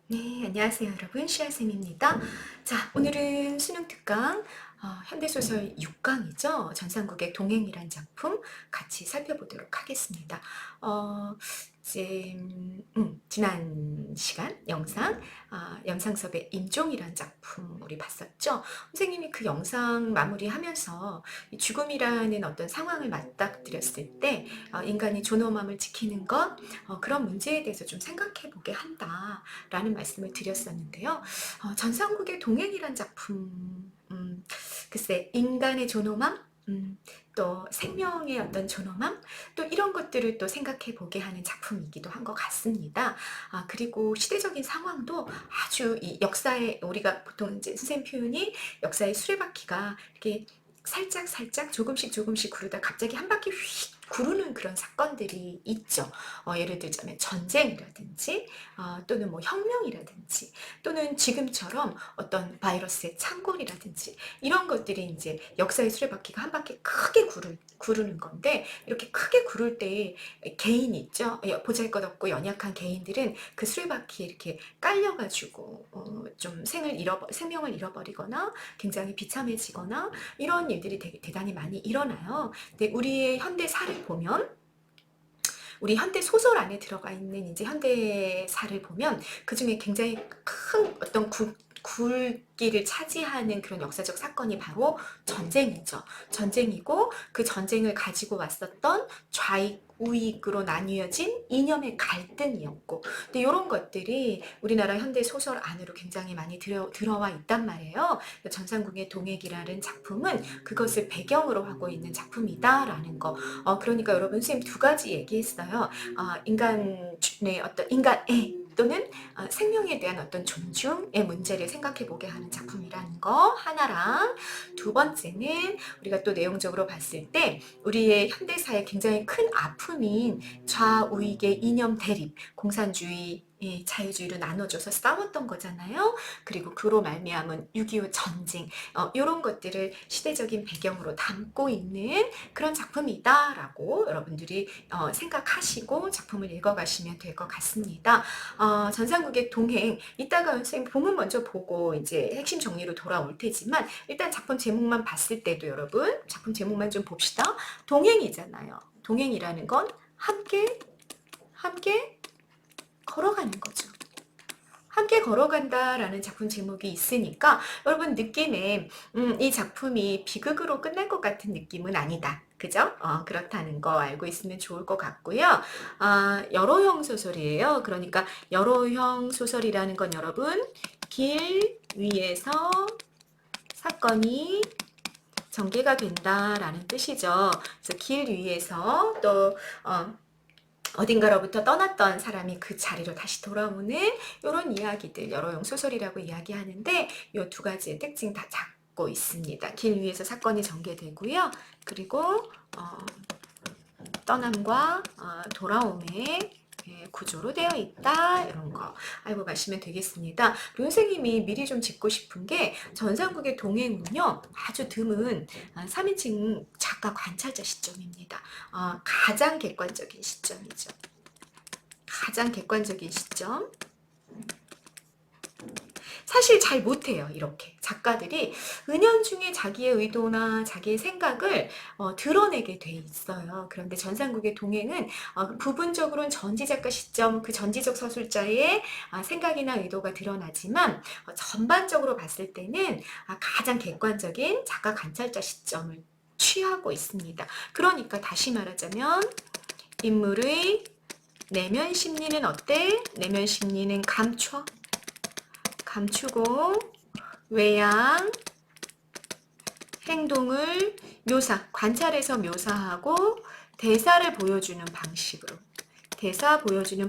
네, 안녕하세요, 여러분. 씨알쌤입니다. 자, 오늘은 수능 특강, 현대소설 6강이죠. 전상국의 동행이란 작품 같이 살펴보도록 하겠습니다. 어, 이제, 지난 시간 영상, 염상섭의 임종이란 작품 우리 봤었죠. 선생님이 그 영상 마무리하면서 이 죽음이라는 어떤 상황을 맞닥뜨렸을 때, 인간이 존엄함을 지키는 것, 그런 문제에 대해서 좀 생각해 보게 한다. 라는 말씀을 드렸었는데요. 전상국의 동행이란 작품, 글쎄, 인간의 존엄함, 또 생명의 어떤 존엄함, 또 이런 것들을 또 생각해 보게 하는 작품이기도 한 것 같습니다. 그리고 시대적인 상황도 아주 이 역사의, 우리가 보통 이제 선생님 표현이 역사의 수레바퀴가 이렇게 살짝 살짝 조금씩 조금씩 구르다 갑자기 한 바퀴 휙 구르는 그런 사건들이 있죠. 예를 들자면 전쟁이라든지 또는 뭐 혁명이라든지 또는 지금처럼 어떤 바이러스의 창궐이라든지 이런 것들이 이제 역사의 수레바퀴가 한 바퀴 크게 구르는 건데 이렇게 크게 구를 때 개인이 있죠. 보잘것없고 연약한 개인들은 그 수레바퀴에 이렇게 깔려가지고 좀 생명을 잃어버리거나 굉장히 비참해지거나 이런 일들이 되게 대단히 많이 일어나요. 근데 우리의 현대사를 보면 우리 현대 소설 안에 들어가 있는 이제 현대사를 보면 그 중에 굉장히 큰 어떤 굴기를 차지하는 그런 역사적 사건이 바로 전쟁이죠. 전쟁이고 그 전쟁을 가지고 왔었던 좌익, 우익으로 나뉘어진 이념의 갈등이었고, 근데 이런 것들이 우리나라 현대 소설 안으로 굉장히 많이 들어와 있단 말이에요. 전상국의 동액이라는 작품은 그것을 배경으로 하고 있는 작품이다라는 거. 그러니까 여러분 선생님 두 가지 얘기했어요. 인간의 어떤 인간애 또는 생명에 대한 어떤 존중의 문제를 생각해 보게 하는 작품이라는 거 하나랑 두 번째는 우리가 또 내용적으로 봤을 때 우리의 현대사의 굉장히 큰 아픔인 좌우익의 이념 대립, 공산주의 자유주의로 나눠줘서 싸웠던 거잖아요. 그리고 그로 말미암은 6.25 전쟁 이런 것들을 시대적인 배경으로 담고 있는 그런 작품이다라고 여러분들이 생각하시고 작품을 읽어가시면 될 것 같습니다. 전상국의 동행 이따가 선생님 본문 먼저 보고 이제 핵심 정리로 돌아올 테지만 일단 작품 제목만 봤을 때도 여러분 작품 제목만 좀 봅시다. 동행이잖아요. 동행이라는 건 함께 걸어가는 거죠. 함께 걸어간다라는 작품 제목이 있으니까 여러분 느낌에 이 작품이 비극으로 끝날 것 같은 느낌은 아니다. 그죠? 그렇다는 거 알고 있으면 좋을 것 같고요. 여러형 소설이에요. 그러니까 여러형 소설이라는 건 여러분 길 위에서 사건이 전개가 된다라는 뜻이죠. 그래서 길 위에서 또 어딘가로부터 떠났던 사람이 그 자리로 다시 돌아오는 이런 이야기들 여러용 소설이라고 이야기하는데 이 두 가지의 특징 다 잡고 있습니다. 길 위에서 사건이 전개되고요. 그리고 떠남과 돌아옴의 구조로 되어 있다 이런 거 알고 가시면 되겠습니다. 선생님이 미리 좀 짚고 싶은 게 전상국의 동행은요 아주 드문 3인칭 작가 관찰자 시점입니다. 가장 객관적인 시점이죠. 가장 객관적인 시점. 사실 잘 못해요. 이렇게 작가들이 은연중에 자기의 의도나 자기의 생각을 드러내게 돼 있어요. 그런데 전상국의 동행은 부분적으로는 전지작가 시점, 그 전지적 서술자의 생각이나 의도가 드러나지만 전반적으로 봤을 때는 가장 객관적인 작가 관찰자 시점을 취하고 있습니다. 그러니까 다시 말하자면 인물의 내면 심리는 어때? 내면 심리는 감추고 외양 행동을 관찰해서 묘사하고 대사 보여주는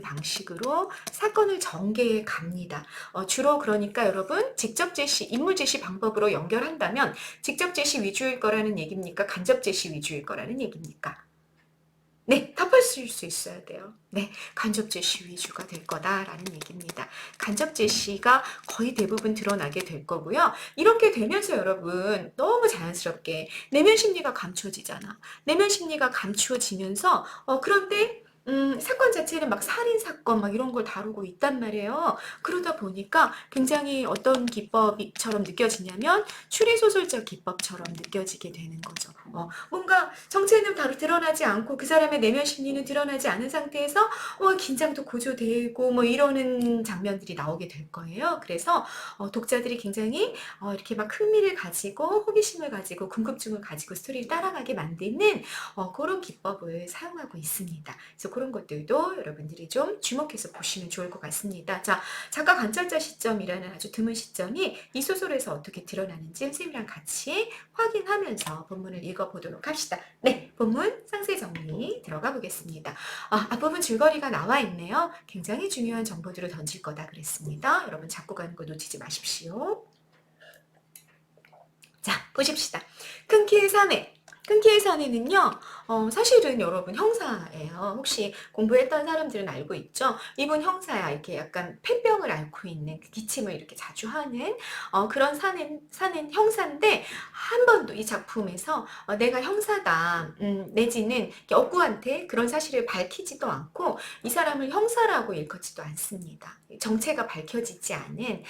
방식으로 사건을 전개해 갑니다. 주로 그러니까 여러분 직접 제시, 인물 제시 방법으로 연결한다면 직접 제시 위주일 거라는 얘기입니까? 간접 제시 위주일 거라는 얘기입니까? 네, 답하실 수 있어야 돼요. 네, 간접 제시 위주가 될 거다라는 얘기입니다. 간접 제시가 거의 대부분 드러나게 될 거고요. 이렇게 되면서 여러분 너무 자연스럽게 내면 심리가 감추어지잖아. 내면 심리가 감추어지면서 그런데 사건 자체는 막 살인 사건 막 이런 걸 다루고 있단 말이에요. 그러다 보니까 굉장히 어떤 기법처럼 느껴지냐면 추리소설적 기법처럼 느껴지게 되는 거죠. 뭔가 정체는 바로 드러나지 않고 그 사람의 내면 심리는 드러나지 않은 상태에서 긴장도 고조되고 뭐 이러는 장면들이 나오게 될 거예요. 그래서 독자들이 굉장히 이렇게 막 흥미를 가지고 호기심을 가지고 궁금증을 가지고 스토리를 따라가게 만드는 그런 기법을 사용하고 있습니다. 그래서 그런 것들도 여러분들이 좀 주목해서 보시면 좋을 것 같습니다. 자, 작가 관찰자 시점이라는 아주 드문 시점이 이 소설에서 어떻게 드러나는지 선생님이랑 같이 확인하면서 본문을 읽어보도록 합시다. 네, 본문 상세 정리 들어가 보겠습니다. 앞부분 줄거리가 나와 있네요. 굉장히 중요한 정보들을 던질 거다 그랬습니다. 여러분 잡고 가는 거 놓치지 마십시오. 자, 보십시다. 큰 키의 사내. 큰 키의 사내는요, 사실은 여러분 형사예요. 혹시 공부했던 사람들은 알고 있죠? 이분 형사야. 이렇게 약간 폐병을 앓고 있는 그 기침을 이렇게 자주 하는 그런 사는 형사인데 한 번도 이 작품에서 내가 형사다, 내지는 억구한테 그런 사실을 밝히지도 않고 이 사람을 형사라고 일컫지도 않습니다. 정체가 밝혀지지 않은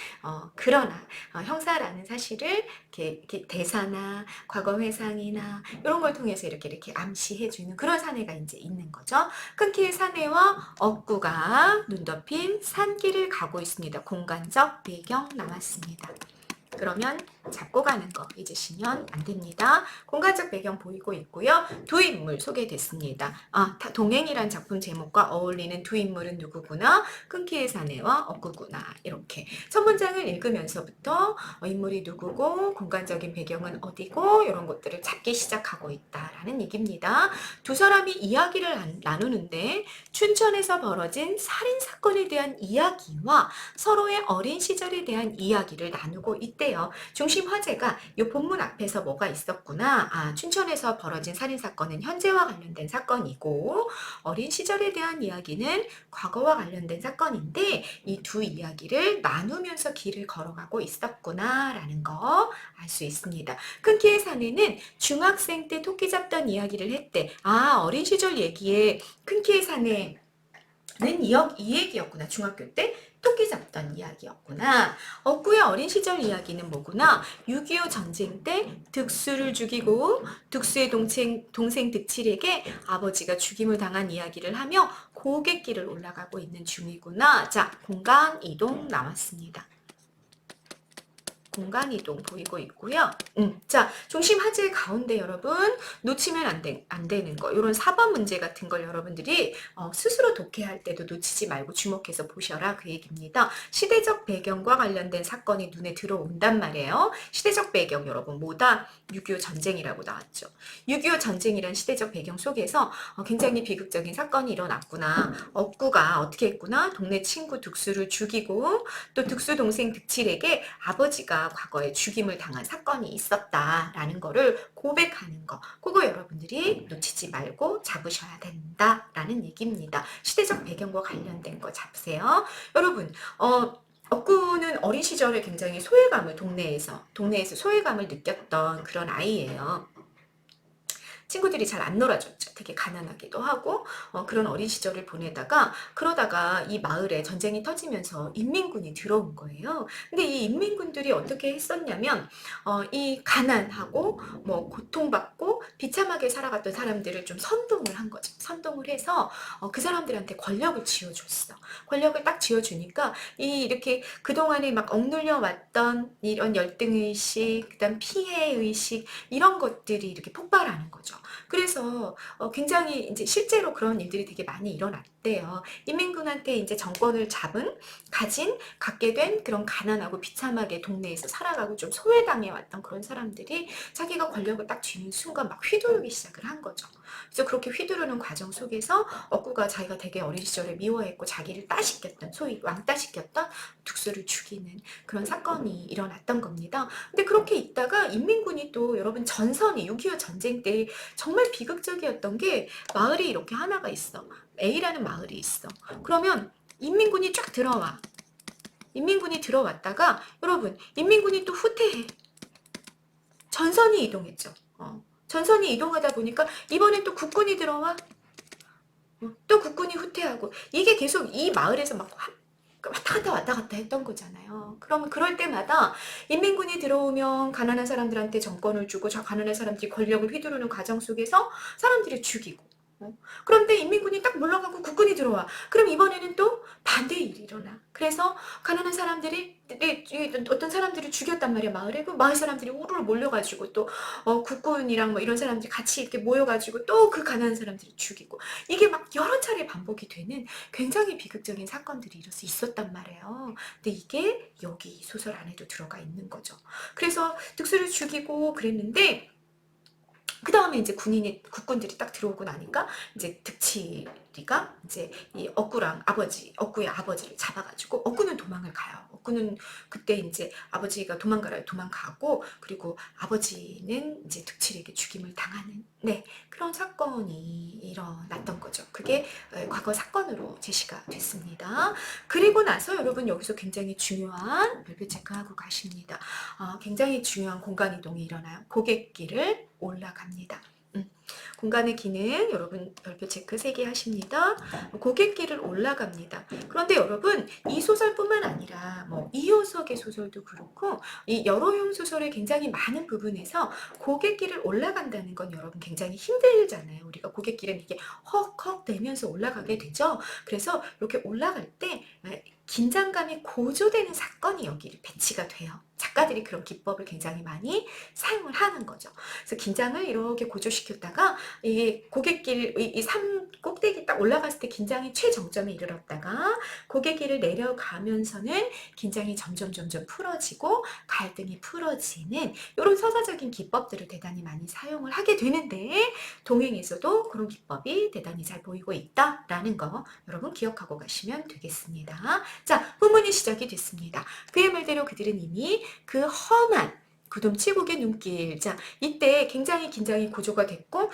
그러나 형사라는 사실을 이렇게 대사나 과거 회상이나 이런 걸 통해서 이렇게 암시해주는 그런 사내가 이제 있는 거죠. 큰 키의 사내와 억구가 눈 덮인 산길을 가고 있습니다. 공간적 배경 나왔습니다. 그러면 잡고 가는 거 잊으시면 안 됩니다. 공간적 배경 보이고 있고요. 두 인물 소개됐습니다. 동행이란 작품 제목과 어울리는 두 인물은 누구구나? 큰 키의 사내와 억구구나. 이렇게 첫 문장을 읽으면서부터 인물이 누구고 공간적인 배경은 어디고 이런 것들을 잡기 시작하고 있다라는 얘기입니다. 두 사람이 이야기를 나누는데 춘천에서 벌어진 살인사건에 대한 이야기와 서로의 어린 시절에 대한 이야기를 나누고 있대요. 중심 화제가 이 본문 앞에서 뭐가 있었구나. 춘천에서 벌어진 살인사건은 현재와 관련된 사건이고 어린 시절에 대한 이야기는 과거와 관련된 사건인데 이 두 이야기를 나누면서 길을 걸어가고 있었구나 라는 거 알 수 있습니다. 큰 키의 사내는 중학생 때 토끼 잡던 이야기를 했대. 어린 시절 얘기에 큰 키의 사내 이 얘기였구나. 중학교 때 토끼 잡던 이야기였구나. 억구의 어린 시절 이야기는 뭐구나. 6.25 전쟁 때 득수를 죽이고 득수의 동생 득칠에게 아버지가 죽임을 당한 이야기를 하며 고갯길을 올라가고 있는 중이구나. 자, 공간 이동 나왔습니다. 공간 이동 보이고 있고요. 자, 중심 화제 가운데 여러분 놓치면 안 되는 거 이런 4번 문제 같은 걸 여러분들이 스스로 독해할 때도 놓치지 말고 주목해서 보셔라 그 얘기입니다. 시대적 배경과 관련된 사건이 눈에 들어온단 말이에요. 시대적 배경 여러분 뭐다? 6.25 전쟁이라고 나왔죠. 6.25 전쟁이란 시대적 배경 속에서 굉장히 비극적인 사건이 일어났구나. 억구가 어떻게 했구나. 동네 친구 득수를 죽이고 또 득수 동생 득칠에게 아버지가 과거에 죽임을 당한 사건이 있었다라는 거를 고백하는 거. 그거 여러분들이 놓치지 말고 잡으셔야 된다라는 얘기입니다. 시대적 배경과 관련된 거 잡으세요. 여러분, 억구는 어린 시절에 굉장히 소외감을 동네에서 소외감을 느꼈던 그런 아이예요. 친구들이 잘 안 놀아줬죠. 되게 가난하기도 하고 그런 어린 시절을 보내다가 그러다가 이 마을에 전쟁이 터지면서 인민군이 들어온 거예요. 근데 이 인민군들이 어떻게 했었냐면 이 가난하고 뭐 고통받고 비참하게 살아갔던 사람들을 좀 선동을 한 거죠. 선동을 해서 그 사람들한테 권력을 쥐어줬어. 권력을 딱 쥐어주니까 이렇게 그동안에 막 억눌려 왔던 이런 열등의식, 그다음 피해의식 이런 것들이 이렇게 폭발하는 거죠. 그래서 굉장히 이제 실제로 그런 일들이 되게 많이 일어났대요. 인민군한테 이제 정권을 갖게 된 그런 가난하고 비참하게 동네에서 살아가고 좀 소외당해 왔던 그런 사람들이 자기가 권력을 딱 쥐는 순간 막 휘두르기 시작을 한 거죠. 그래서 그렇게 휘두르는 과정 속에서 억구가 자기가 되게 어린 시절에 미워했고 자기를 따시켰던 소위 왕따시켰던 득수를 죽이는 그런 사건이 일어났던 겁니다. 근데 그렇게 있다가 인민군이 또 여러분 전선이 6.25 전쟁 때 정말 비극적이었던 게 마을이 이렇게 하나가 있어. A라는 마을이 있어. 그러면 인민군이 쫙 들어와. 인민군이 들어왔다가 여러분 인민군이 또 후퇴해. 전선이 이동했죠. 전선이 이동하다 보니까 이번엔 또 국군이 들어와. 또 국군이 후퇴하고 이게 계속 이 마을에서 막 왔다 갔다 했던 거잖아요. 그러면 그럴 때마다 인민군이 들어오면 가난한 사람들한테 정권을 주고 저 가난한 사람들이 권력을 휘두르는 과정 속에서 사람들이 죽이고 그런데 인민군이 딱 물러가고 국군이 들어와. 그럼 이번에는 또 반대의 일이 일어나. 그래서 가난한 사람들이 어떤 사람들을 죽였단 말이야 마을에. 그 마을 사람들이 우르르 몰려가지고 또 국군이랑 뭐 이런 사람들이 같이 이렇게 모여가지고 또 그 가난한 사람들을 죽이고 이게 막 여러 차례 반복이 되는 굉장히 비극적인 사건들이 있었단 말이에요. 근데 이게 여기 소설 안에도 들어가 있는 거죠. 그래서 득수를 죽이고 그랬는데 그 다음에 이제 국군들이 딱 들어오고 나니까 이제 득치리가 이제 이 억구랑 억구의 아버지를 잡아가지고 억구는 도망을 가요. 억구는 그때 이제 아버지가 도망가고 그리고 아버지는 이제 득치리에게 죽임을 당하는 네 그런 사건이 일어났던 거죠. 그게 과거 사건으로 제시가 됐습니다. 그리고 나서 여러분 여기서 굉장히 중요한 별표 체크하고 가십니다. 굉장히 중요한 공간 이동이 일어나요. 고갯길을 올라갑니다. 공간의 기능 여러분 별표 체크 3개 하십니다. 고갯길을 올라갑니다. 그런데 여러분 이 소설뿐만 아니라 뭐 이효석의 소설도 그렇고 이 여러용 소설의 굉장히 많은 부분에서 고갯길을 올라간다는 건 여러분 굉장히 힘들잖아요. 우리가 고갯길은 이게 헉헉 대면서 올라가게 되죠. 그래서 이렇게 올라갈 때 긴장감이 고조되는 사건이 여기 배치가 돼요. 작가들이 그런 기법을 굉장히 많이 사용을 하는 거죠. 그래서 긴장을 이렇게 고조시켰다가 이 고갯길 이 산 꼭대기 딱 올라갔을 때 긴장이 최정점에 이르렀다가 고갯길을 내려가면서는 긴장이 점점 풀어지고 갈등이 풀어지는 이런 서사적인 기법들을 대단히 많이 사용을 하게 되는데 동행에서도 그런 기법이 대단히 잘 보이고 있다라는 거 여러분 기억하고 가시면 되겠습니다. 자, 본문이 시작이 됐습니다. 그의 말대로 그들은 이미 그 험한 구름치국의 눈길. 자, 이때 굉장히 긴장이 고조가 됐고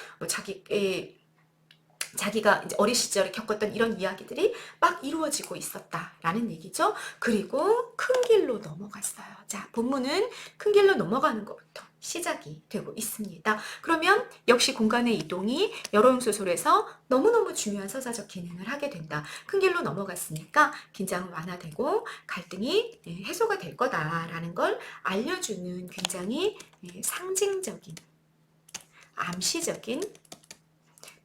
자기가 이제 어린 시절에 겪었던 이런 이야기들이 막 이루어지고 있었다라는 얘기죠. 그리고 큰 길로 넘어갔어요. 자, 본문은 큰 길로 넘어가는 것부터 시작이 되고 있습니다. 그러면 역시 공간의 이동이 여러용 소설에서 너무너무 중요한 서사적 기능을 하게 된다. 큰 길로 넘어갔으니까 긴장은 완화되고 갈등이 해소가 될 거다라는 걸 알려주는 굉장히 상징적인 암시적인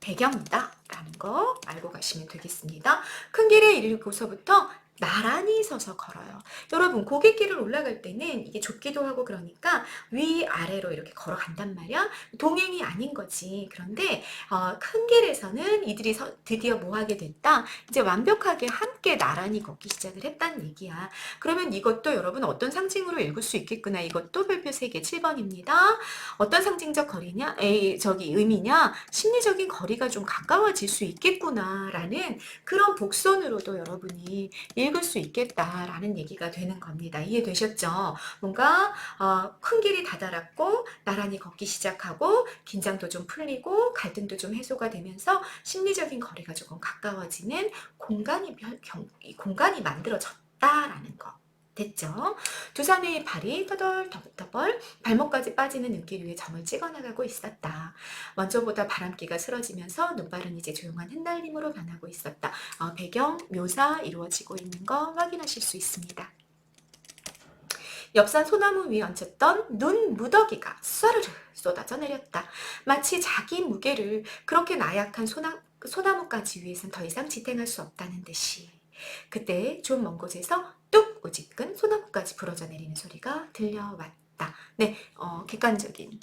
배경이다라는 거 알고 가시면 되겠습니다. 큰 길에 이르고서부터 나란히 서서 걸어요. 여러분 고갯길을 올라갈 때는 이게 좁기도 하고 그러니까 위아래로 이렇게 걸어간단 말이야. 동행이 아닌 거지. 그런데 큰 길에서는 이들이 드디어 뭐 하게 됐다? 이제 완벽하게 함께 나란히 걷기 시작을 했다는 얘기야. 그러면 이것도 여러분 어떤 상징으로 읽을 수 있겠구나. 이것도 별표 3개 7번입니다. 어떤 상징적 거리냐? 의미냐? 심리적인 거리가 좀 가까워질 수 있겠구나라는 그런 복선으로도 여러분이 읽을 수 있겠다라는 얘기가 되는 겁니다. 이해되셨죠? 뭔가 큰 길이 다다랐고 나란히 걷기 시작하고 긴장도 좀 풀리고 갈등도 좀 해소가 되면서 심리적인 거리가 조금 가까워지는 공간이 만들어졌다라는 거. 됐죠? 두 사내의 발이 터덜터덜 발목까지 빠지는 눈길 위에 점을 찍어나가고 있었다. 먼저보다 바람기가 슬어지면서 눈발은 이제 조용한 흩날림으로 변하고 있었다. 배경 묘사 이루어지고 있는 거 확인하실 수 있습니다. 옆산 소나무 위에 얹혔던 눈 무더기가 쏴르르 쏟아져 내렸다. 마치 자기 무게를 그렇게 나약한 소나무까지 위해선 더 이상 지탱할 수 없다는 듯이. 그때 좀 먼 곳에서 뚝 우직근 소나무까지 부러져 내리는 소리가 들려왔다. 네, 객관적인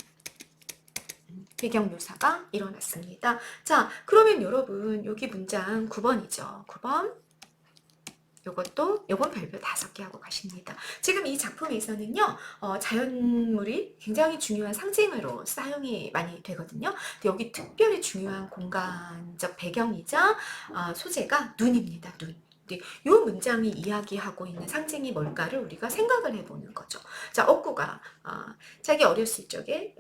배경 묘사가 일어났습니다. 자, 그러면 여러분 여기 문장 9번이죠. 9번. 요건 별표 5개 하고 가십니다. 지금 이 작품에서는요, 자연물이 굉장히 중요한 상징으로 사용이 많이 되거든요. 근데 여기 특별히 중요한 공간적 배경이자 소재가 눈입니다. 눈. 이 문장이 이야기하고 있는 상징이 뭘까를 우리가 생각을 해보는 거죠. 자, 억구가 자기 어린 시절에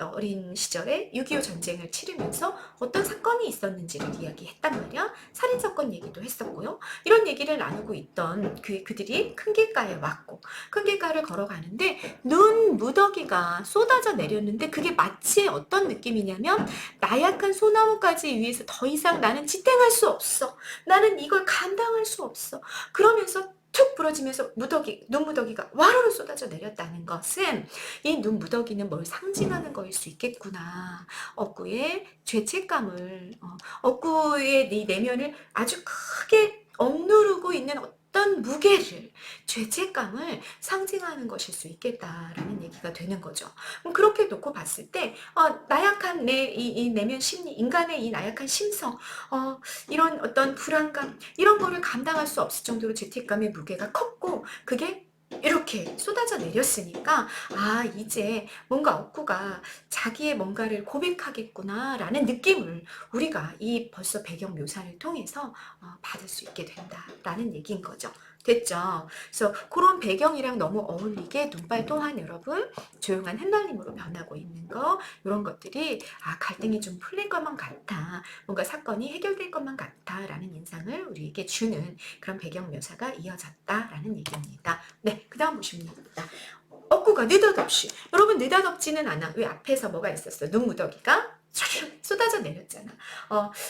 6.25 전쟁을 치르면서 어떤 사건이 있었는지를 이야기했단 말이야. 살인사건 얘기도 했었고요. 이런 얘기를 나누고 있던 그들이 큰 길가에 왔고 큰 길가를 걸어가는데 눈 무더기가 쏟아져 내렸는데 그게 마치 어떤 느낌이냐면 나약한 소나무까지 위해서 더 이상 나는 지탱할 수 없어. 나는 이걸 감당할 수 없어. 그러면서 툭 부러지면서 눈무더기가 와르르 쏟아져 내렸다는 것은 이 눈무더기는 뭘 상징하는 거일 수 있겠구나. 억구의 죄책감을, 억구의 네 내면을 아주 크게 억누르고 있는 어떤 무게를, 죄책감을 상징하는 것일 수 있겠다라는 얘기가 되는 거죠. 그렇게 놓고 봤을 때, 나약한 이 내면 심리, 인간의 이 나약한 심성, 이런 어떤 불안감, 이런 거를 감당할 수 없을 정도로 죄책감의 무게가 컸고, 그게 이렇게 쏟아져 내렸으니까 이제 뭔가 억구가 자기의 뭔가를 고백하겠구나 라는 느낌을 우리가 이 벌써 배경 묘사를 통해서 받을 수 있게 된다라는 얘기인 거죠. 됐죠? 그래서 그런 배경이랑 너무 어울리게 눈발 또한 여러분 조용한 흩날림으로 변하고 있는 거, 이런 것들이 갈등이 좀 풀릴 것만 같아, 뭔가 사건이 해결될 것만 같다라는 인상을 우리에게 주는 그런 배경 묘사가 이어졌다라는 얘기입니다. 네, 그 다음 보십니다. 억구가 느닷없이, 여러분 느닷없지는 않아. 왜? 앞에서 뭐가 있었어? 눈무더기가 쏟아져 내렸잖아.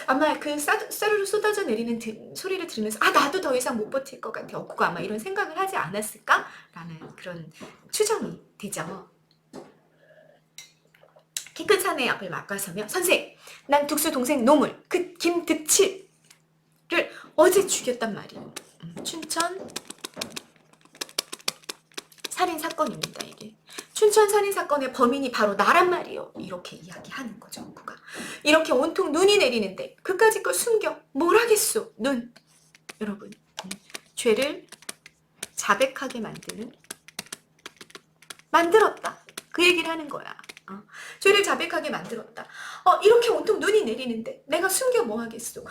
아마 그 쌀로 쏟아져 내리는 소리를 들으면서 나도 더 이상 못 버틸 것 같아. 억구가 아마 이런 생각을 하지 않았을까? 라는 그런 추정이 되죠. 키 큰 사내 앞을 막아서며 선생, 난 득수 동생 노물, 그 김득칠을 어제 죽였단 말이에요. 춘천 살인사건입니다. 이게 춘천 살인사건의 범인이 바로 나란 말이에요. 이렇게 이야기하는 거죠. 억구가 이렇게 온통 눈이 내리는데 그까짓 걸 숨겨 뭘 하겠소. 눈, 여러분, 죄를 자백하게 만들었다, 그 얘기를 하는 거야. 죄를 자백하게 만들었다. 이렇게 온통 눈이 내리는데 내가 숨겨 뭐 하겠소.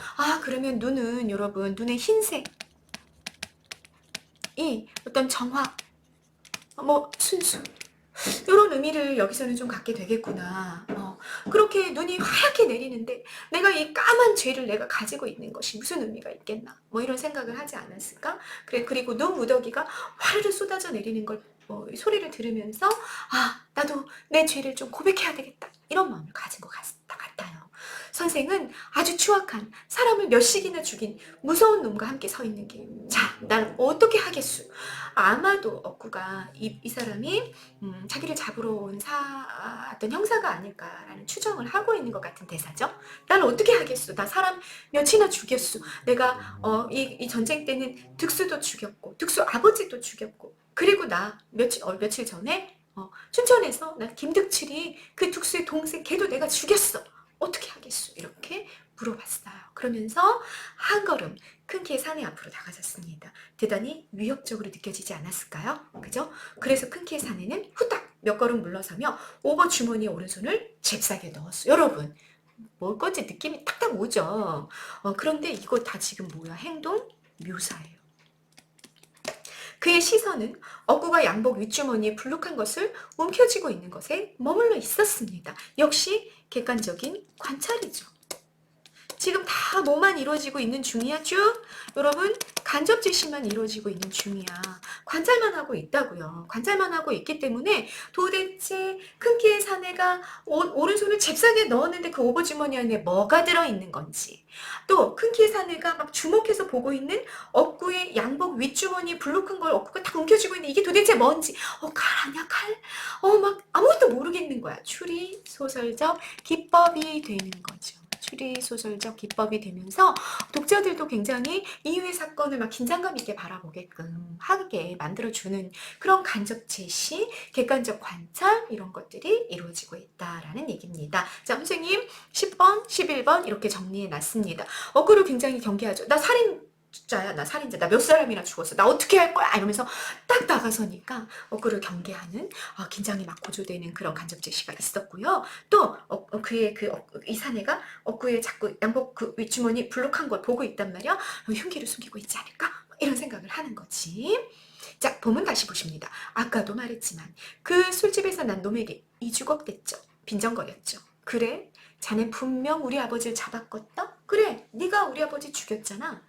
그러면 눈은, 여러분, 눈의 흰색이 어떤 정화, 순수, 이런 의미를 여기서는 좀 갖게 되겠구나. 그렇게 눈이 하얗게 내리는데 내가 이 까만 죄를 내가 가지고 있는 것이 무슨 의미가 있겠나, 이런 생각을 하지 않았을까. 그리고 눈 무더기가 화르르 쏟아져 내리는 걸 소리를 들으면서 나도 내 죄를 좀 고백해야 되겠다, 이런 마음을 가진 것 같아요. 선생은 아주 추악한, 사람을 몇씩이나 죽인 무서운 놈과 함께 서 있는 게, 난 어떻게 하겠수. 아마도 억구가 이 사람이 자기를 잡으러 온 어떤 형사가 아닐까라는 추정을 하고 있는 것 같은 대사죠. 난 어떻게 하겠수. 나 사람 몇이나 죽였수. 내가 이 전쟁 때는 득수도 죽였고 득수 아버지도 죽였고, 그리고 나 며칠 전에 춘천에서 나 김득칠이 그 득수의 동생 걔도 내가 죽였어. 어떻게 하겠수. 이렇게 물어봤어요. 그러면서 한 걸음 큰 키의 사내 앞으로 다가섰습니다. 대단히 위협적으로 느껴지지 않았을까요? 그죠? 그래서 큰 키의 사내는 후딱 몇 걸음 물러서며 오버 주머니에 오른손을 잽싸게 넣었어요. 여러분, 뭘 건지 느낌이 딱딱 오죠? 그런데 이거 다 지금 뭐야? 행동 묘사예요. 그의 시선은 억구가 양복 윗주머니에 불룩한 것을 움켜쥐고 있는 것에 머물러 있었습니다. 역시 객관적인 관찰이죠. 지금 다 뭐만 이루어지고 있는 중이야? 쭉 여러분, 간접 제시만 이루어지고 있는 중이야. 관찰만 하고 있다고요. 관찰만 하고 있기 때문에 도대체 큰 키의 사내가 오른손을 잽싸게 넣었는데 그 오버주머니 안에 뭐가 들어있는 건지, 또 큰 키의 사내가 막 주목해서 보고 있는 억구의 양복 윗주머니에 불룩한 걸 억구가 딱 움켜쥐고 있는 이게 도대체 뭔지, 칼 아니야, 칼? 막 아무것도 모르겠는 거야. 추리 소설적 기법이 되는 거죠. 추리소설적 기법이 되면서 독자들도 굉장히 이후의 사건을 막 긴장감 있게 바라보게끔 하게 만들어주는 그런 간접 제시, 객관적 관찰, 이런 것들이 이루어지고 있다라는 얘기입니다. 자, 선생님 10번, 11번 이렇게 정리해 놨습니다. 억구를 굉장히 경계하죠. 나 살인자야, 나 살인자, 나 몇 사람이나 죽었어, 나 어떻게 할 거야, 이러면서 딱 나가서니까 억구를 경계하는, 긴장이 막 고조되는 그런 간접 제시가 있었고요. 또 그의 이 사내가 억구의 자꾸 양복 그 윗주머니 불룩한 걸 보고 있단 말이야. 흉기를 숨기고 있지 않을까, 이런 생각을 하는 거지. 자, 본문 다시 보십니다. 아까도 말했지만 그 술집에서 난 놈에게 2주걱 됐죠. 빈정거렸죠. 그래? 자넨 분명 우리 아버지를 잡았겠다? 그래, 네가 우리 아버지 죽였잖아.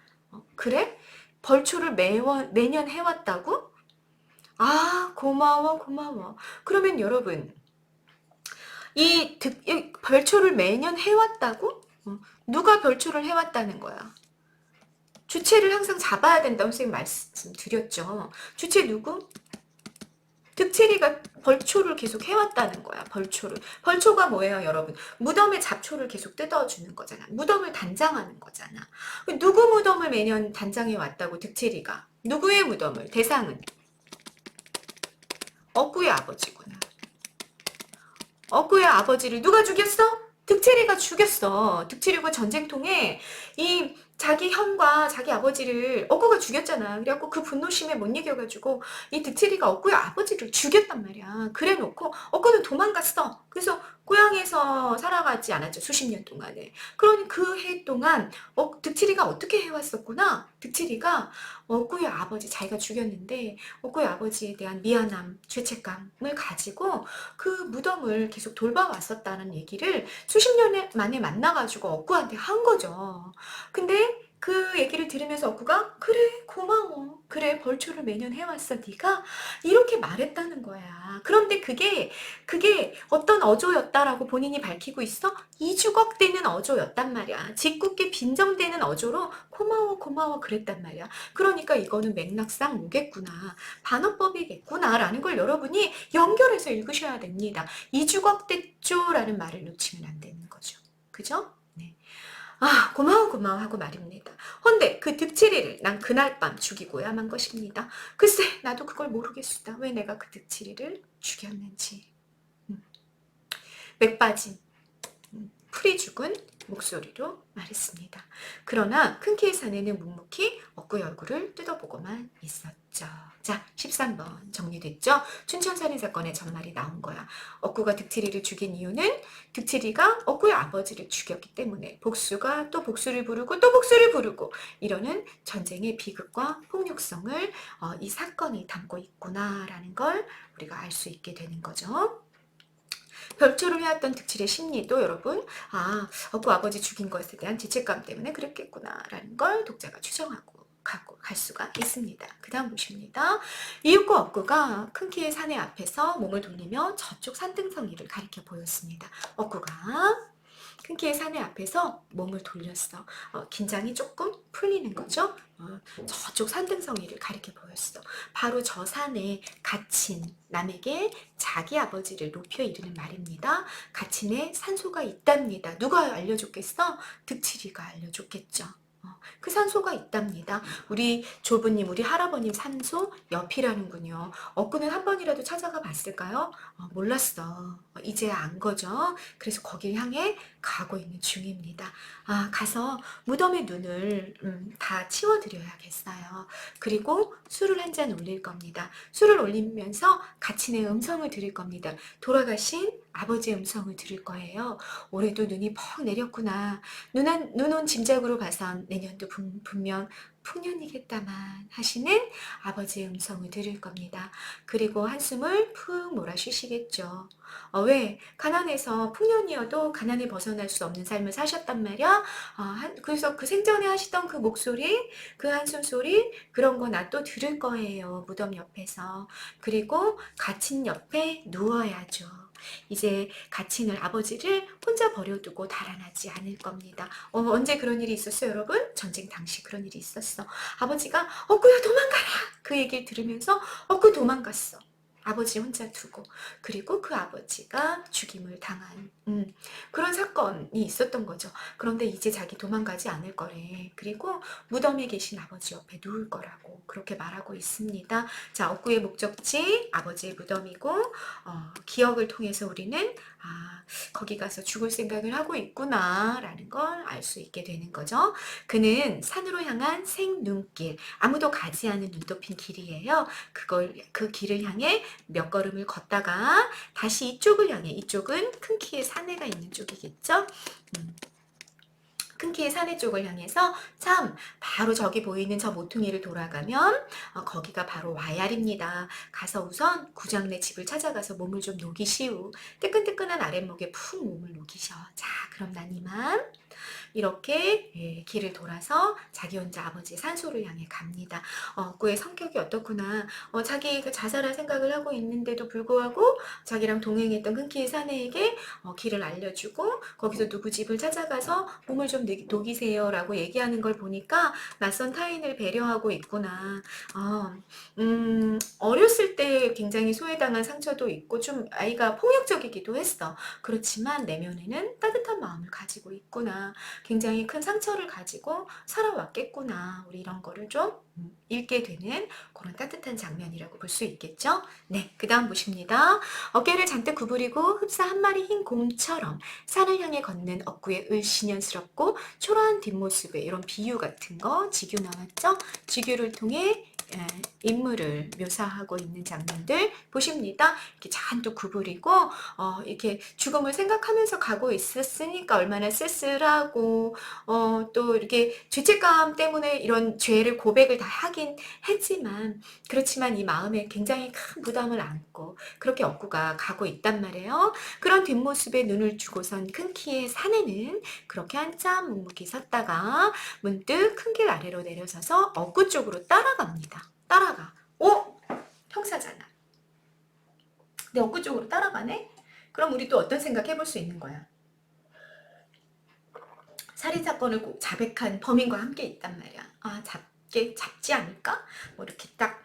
그래? 벌초를 매년 해왔다고? 고마워, 고마워. 그러면 여러분, 이 별초를 매년 해왔다고? 누가 별초를 해왔다는 거야? 주체를 항상 잡아야 된다고 선생님 말씀드렸죠. 주체 누구? 득체리가 벌초를 계속 해왔다는 거야. 벌초를. 벌초가 뭐예요, 여러분? 무덤의 잡초를 계속 뜯어주는 거잖아. 무덤을 단장하는 거잖아. 누구 무덤을 매년 단장해 왔다고, 득체리가? 누구의 무덤을? 대상은? 억구의 아버지구나. 억구의 아버지를 누가 죽였어? 득체리가 죽였어. 득체리가 전쟁통에 이 자기 형과 자기 아버지를 억구가 죽였잖아. 그래갖고 그 분노심에 못 이겨가지고 이 득체리가 억구의 아버지를 죽였단 말이야. 그래 놓고 억구는 도망갔어. 그래서 고향에서 살아가지 않았죠. 수십 년 동안에. 그러니 그 해 동안 득체리가 어떻게 해왔었구나. 득체리가 억구의 아버지, 자기가 죽였는데 억구의 아버지에 대한 미안함, 죄책감을 가지고 그 무덤을 계속 돌봐왔었다는 얘기를 수십 년 만에 만나가지고 억구한테 한 거죠. 근데 그 얘기를 들으면서 억구가 그래 고마워 그래 벌초를 매년 해왔어 네가 이렇게 말했다는 거야. 그런데 그게 어떤 어조였다라고 본인이 밝히고 있어? 이주걱되는 어조였단 말이야. 짓궂게 빈정대는 어조로 고마워 고마워 그랬단 말이야. 그러니까 이거는 맥락상 뭐겠구나, 반어법이겠구나 라는 걸 여러분이 연결해서 읽으셔야 됩니다. 이주걱댔죠라는 말을 놓치면 안 되는 거죠. 그죠? 네. 아 고마워 고마워 하고 말입니다. 헌데 그 득치리를 난 그날 밤 죽이고야만 것입니다. 글쎄 나도 그걸 모르겠수다. 왜 내가 그 득치리를 죽였는지. 맥 빠진 풀이 죽은 목소리로 말했습니다. 그러나 큰 키의 사내는 묵묵히 억구의 얼굴을 뜯어보고만 있었죠. 자, 13번 정리됐죠? 춘천살인 사건의 전말이 나온 거야. 억구가 득치리를 죽인 이유는 득치리가 억구의 아버지를 죽였기 때문에 복수가 또 복수를 부르고 또 복수를 부르고 이러는 전쟁의 비극과 폭력성을 이 사건이 담고 있구나라는 걸 우리가 알 수 있게 되는 거죠. 별초를 해왔던 득칠의 심리도 여러분 억구 아버지 죽인 것에 대한 죄책감 때문에 그랬겠구나라는 걸 독자가 추정하고 갈 수가 있습니다. 그 다음 보십니다. 이윽고 억구가 큰 키의 사내 앞에서 몸을 돌리며 저쪽 산등성이를 가리켜 보였습니다. 억구가 큰 키의 사내 앞에서 몸을 돌렸어. 긴장이 조금 풀리는 거죠. 저쪽 산등성이를 가리켜 보였어. 바로 저 산에 갇힌 남에게 자기 아버지를 높여 이르는 말입니다. 갇힌에 산소가 있답니다. 누가 알려줬겠어? 득치리가 알려줬겠죠. 그 산소가 있답니다. 우리 조부님, 우리 할아버님 산소 옆이라는군요. 억구는 한 번이라도 찾아가 봤을까요? 몰랐어. 이제야 안 거죠. 그래서 거길 향해 가고 있는 중입니다. 가서 무덤의 눈을 다 치워드려야겠어요. 그리고 술을 한 잔 올릴 겁니다. 술을 올리면서 가친의 음성을 들을 겁니다. 돌아가신 아버지의 음성을 들을 거예요. 올해도 눈이 퍽 내렸구나. 눈 온 짐작으로 봐선 내년도 분명 풍년이겠다만 하시는 아버지의 음성을 들을 겁니다. 그리고 한숨을 푹 몰아 쉬시겠죠. 왜? 가난해서 풍년이어도 가난에 벗어날 수 없는 삶을 사셨단 말이야. 그래서 그 생전에 하시던 그 목소리, 그 한숨 소리 그런 거 나 또 들을 거예요. 무덤 옆에서. 그리고 갇힌 옆에 누워야죠. 이제 갇힌을 아버지를 혼자 버려두고 달아나지 않을 겁니다. 언제 그런 일이 있었어요, 여러분? 전쟁 당시 그런 일이 있었어. 아버지가 억구야 도망가라 그 얘기를 들으면서 억구 도망갔어. 아버지 혼자 두고. 그리고 그 아버지가 죽임을 당한 그런 사건이 있었던 거죠. 그런데 이제 자기 도망가지 않을 거래. 그리고 무덤에 계신 아버지 옆에 누울 거라고 그렇게 말하고 있습니다. 자, 억구의 목적지 아버지의 무덤이고 기억을 통해서 우리는 거기 가서 죽을 생각을 하고 있구나 라는 걸 알 수 있게 되는 거죠. 그는 산으로 향한 생눈길, 아무도 가지 않은 눈높인 길이에요. 그 길을 향해 몇 걸음을 걷다가 다시 이쪽을 향해, 이쪽은 큰 키의 사내가 있는 쪽이겠죠. 큰 키의 사내 쪽을 향해서 참 바로 저기 보이는 저 모퉁이를 돌아가면 거기가 바로 와얄입니다. 가서 우선 구장내 집을 찾아가서 몸을 좀 녹이시오. 뜨끈뜨끈한 아랫목에 푹 몸을 녹이셔. 자, 그럼 난 이만 이렇게 길을 돌아서 자기 혼자 아버지의 산소를 향해 갑니다. 그의 성격이 어떻구나. 자기 그 자살할 생각을 하고 있는데도 불구하고 자기랑 동행했던 큰키의 사내에게 길을 알려주고 거기서 누구 집을 찾아가서 몸을 좀 녹이세요라고 얘기하는 걸 보니까 낯선 타인을 배려하고 있구나. 어렸을 때 굉장히 소외당한 상처도 있고 좀 아이가 폭력적이기도 했어. 그렇지만 내면에는 따뜻한 마음을 가지고 있구나. 굉장히 큰 상처를 가지고 살아왔겠구나. 우리 이런 거를 좀 읽게 되는 그런 따뜻한 장면이라고 볼 수 있겠죠? 네, 그 다음 보십니다. 어깨를 잔뜩 구부리고 흡사 한 마리 흰 곰처럼 산을 향해 걷는 억구의 을씨년스럽고 초라한 뒷모습에 이런 비유 같은 거 지규 나왔죠? 지규를 통해 인물을 묘사하고 있는 장면들 보십니다. 이렇게 잔뜩 구부리고 이렇게 죽음을 생각하면서 가고 있었으니까 얼마나 쓸쓸하고 또 이렇게 죄책감 때문에 이런 죄를 고백을 다 하긴 했지만 그렇지만 이 마음에 굉장히 큰 부담을 안고 그렇게 억구가 가고 있단 말이에요. 그런 뒷모습에 눈을 주고선 큰 키의 사내는 그렇게 한참 묵묵히 섰다가 문득 큰 길 아래로 내려서서 억구 쪽으로 따라갑니다. 따라가. 형사잖아. 내 억구 쪽으로 따라가네? 그럼 우리 또 어떤 생각 해볼 수 있는 거야? 살인사건을 자백한 범인과 함께 있단 말이야. 잡지 않을까? 뭐 이렇게 딱,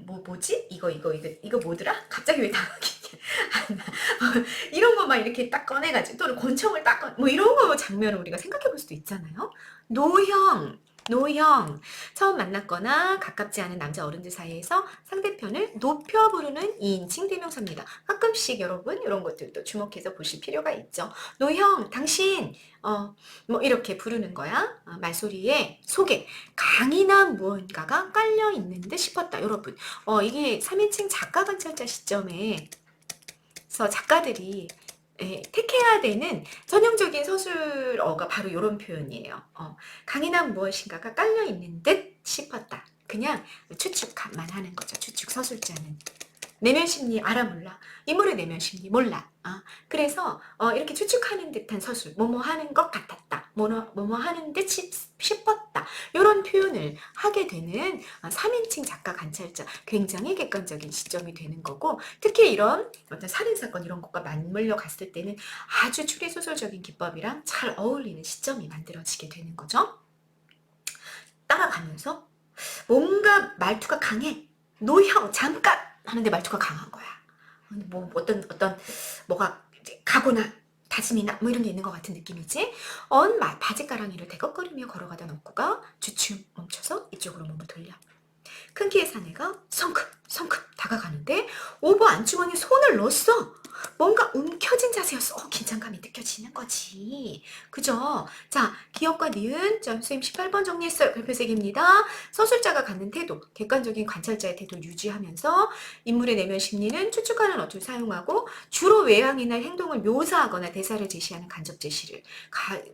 뭐지? 이거 뭐더라? 갑자기 왜 당하겠냐? 이런 거 막 이렇게 딱 꺼내가지고, 또는 권총을 뭐 이런 거 장면을 우리가 생각해 볼 수도 있잖아요? 노형. 처음 만났거나 가깝지 않은 남자 어른들 사이에서 상대편을 높여 부르는 2인칭 대명사입니다. 가끔씩 여러분 이런 것들도 주목해서 보실 필요가 있죠. 노형, 당신, 뭐 이렇게 부르는 거야. 말소리에 속에 강인한 무언가가 깔려 있는 듯 싶었다. 여러분, 이게 3인칭 작가 관찰자 시점에서 작가들이 택해야 되는 전형적인 서술어가 바로 이런 표현이에요. 강인한 무엇인가가 깔려있는 듯 싶었다. 그냥 추측만 하는 거죠. 추측 서술자는. 내면 심리 알아 몰라. 인물의 내면 심리 몰라. 그래서 이렇게 추측하는 듯한 서술, 뭐뭐 하는 것 같았다. 뭐뭐 하는 듯 싶었다. 이런 표현을 하게 되는 3인칭 작가 관찰자, 굉장히 객관적인 시점이 되는 거고, 특히 이런 어떤 살인사건 이런 것과 맞물려 갔을 때는 아주 추리소설적인 기법이랑 잘 어울리는 시점이 만들어지게 되는 거죠. 따라가면서 뭔가 말투가 강해. 노형 잠깐 하는데 말투가 강한 거야. 뭐 뭐가 각오나 다짐이나 뭐 이런 게 있는 것 같은 느낌이지. 바지가랑이를 대걱거리며 걸어가던 억구가 주춤 멈춰서 이쪽으로 몸을 돌려. 큰 키의 사내가 성큼 다가가는데 오버 안주머니에 손을 넣었어. 뭔가 움켜진 자세였어. 긴장감이 느껴지는 거지. 그죠? 자, 기억과 니은, 선생님 18번 정리했어요. 별표색입니다. 서술자가 갖는 태도, 객관적인 관찰자의 태도를 유지하면서 인물의 내면 심리는 추측하는 어투를 사용하고 주로 외향이나 행동을 묘사하거나 대사를 제시하는 간접 제시를